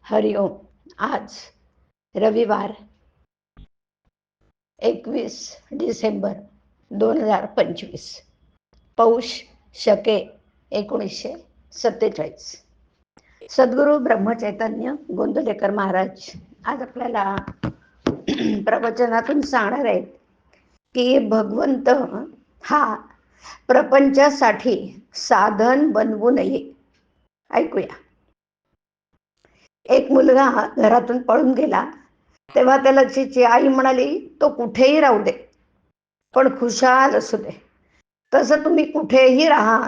हरिओम. आज रविवार 21 डिसेंबर 2025, पौष शके 1947. सद्गुरू ब्रह्मचैतन्य गोंदवलेकर महाराज आज आपल्याला प्रवचनातून सांगणार आहेत की भगवंत हा प्रपंचासाठी साधन बनवू नये. ऐकूया. एक मुलगा घरातून पळून गेला तेव्हा त्याला त्याची आई म्हणाली, तो कुठेही राहू दे पण खुशाल असू दे. तसं तुम्ही कुठेही राहा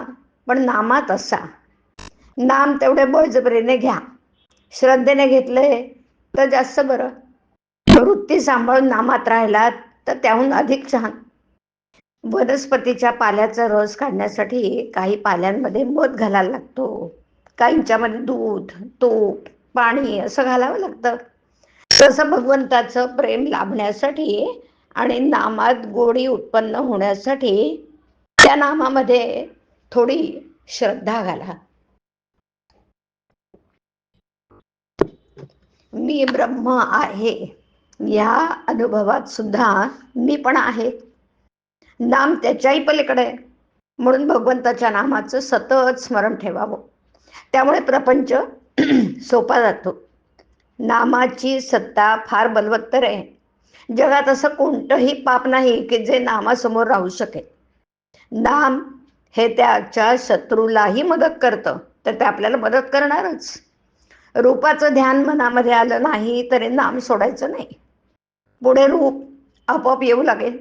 पण नामात असा. नाम तेवढे बळजबरीने घ्या. श्रद्धेने घेतले तर जास्त बरं. वृत्ती सांभाळून नामात राहिलात तर त्याहून अधिक छान. वनस्पतीच्या पाल्याचा रस काढण्यासाठी काही पाल्यांमध्ये मध घालायला लागतो, काहींच्यामध्ये दूध, तूप, पाणी असं घालावं लागतं. तसं भगवंताचं प्रेम लाभण्यासाठी आणि नामात गोडी उत्पन्न होण्यासाठी त्या नामामध्ये थोडी श्रद्धा घाला. मी ब्रह्म आहे या अनुभवात सुद्धा मी पण आहे. नाम त्याच्याही पलीकडे, म्हणून भगवंताच्या नामाचं सतत स्मरण ठेवावं. त्यामुळे प्रपंच सोपा जातो. नामाची सत्ता फार बलवत्तर आहे. जगात असं कोणतंही पाप नाही की जे नामासमोर राहू शकेल. नाम हे त्याच्या शत्रूलाही मदत करतं, तर ते आपल्याला मदत करणारच. रूपाचं ध्यान मनामध्ये आलं नाही तरी नाम सोडायचं नाही. पुढे रूप आपोआप येऊ लागेल.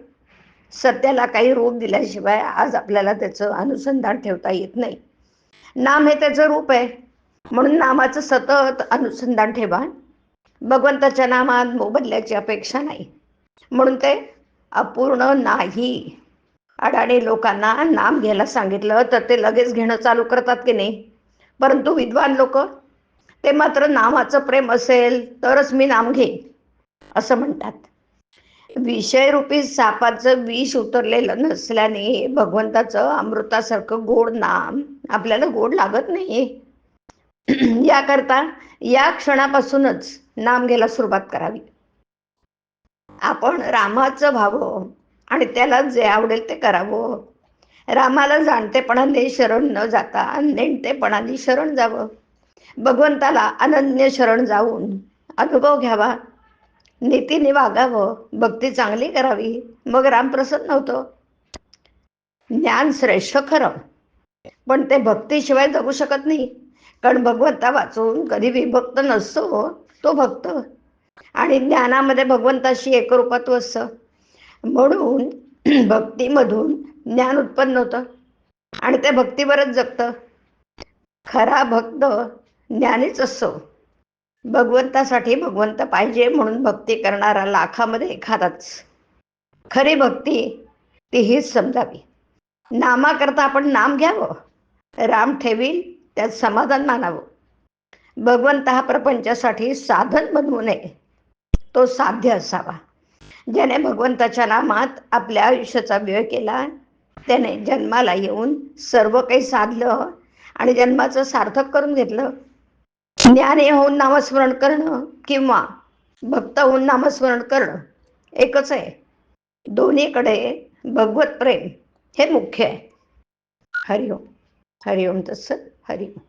सत्याला काही रूप दिल्याशिवाय आज आपल्याला त्याचं अनुसंधान ठेवता येत नाही. नाम हे त्याचं रूप आहे, म्हणून नामाचं सतत अनुसंधान ठेवा. भगवंताच्या नामात मोबदल्याची अपेक्षा नाही, म्हणून ते अपूर्ण नाही. अडाणी लोकांना नाम घ्यायला सांगितलं तर ते लगेच घेणं चालू करतात की नाही, परंतु विद्वान लोक ते मात्र नामाचं प्रेम असेल तरच मी नाम घेईन असं म्हणतात. विषयरूपी सापाचं विष उतरलेलं नसल्याने भगवंताचं अमृतासारखं गोड नाम आपल्याला गोड लागत नाही. याकरता या क्षणापासूनच नाम घ्यायला सुरुवात करावी. आपण रामाचं व्हावं आणि त्याला जे आवडेल ते करावं. रामाला जाणतेपणाने शरण न जाता नेणतेपणाने शरण जावं. भगवंताला अनन्य शरण जाऊन अनुभव घ्यावा. नीतीने वागावं, भक्ती चांगली करावी, मग राम प्रसन्न होतो. ज्ञान श्रेष्ठ खरं, पण ते भक्तीशिवाय जगू शकत नाही. कारण भगवंता वाचून कधी विभक्त नसतो तो भक्त, आणि ज्ञानामध्ये भगवंताशी एकरूपत्व असतं. म्हणून भक्तीमधून ज्ञान उत्पन्न होतं आणि ते भक्तीवरच जगतं. खरा भक्त ज्ञानीच असतो. भगवंतासाठी भगवंत पाहिजे म्हणून भक्ती करणारा लाखामध्ये एखादाच. खरी भक्ती ती हीच समजावी. नामाकरता आपण नाम घ्यावं, राम ठेवील त्यात समाधान मानावं. भगवंत हा प्रपंचासाठी साधन बनवू नये, तो साध्य असावा. ज्याने भगवंताच्या नामात आपल्या आयुष्याचा व्यय केला त्याने जन्माला येऊन सर्व काही साधलं आणि जन्माचं सार्थक करून घेतलं. ज्ञानी होऊन नामस्मरण करणं किंवा भक्त होऊन नामस्मरण करणं एकच आहे. दोन्हीकडे भगवत प्रेम हे मुख्य आहे. हरिओम. हरिओम तत्सत. हरिओम.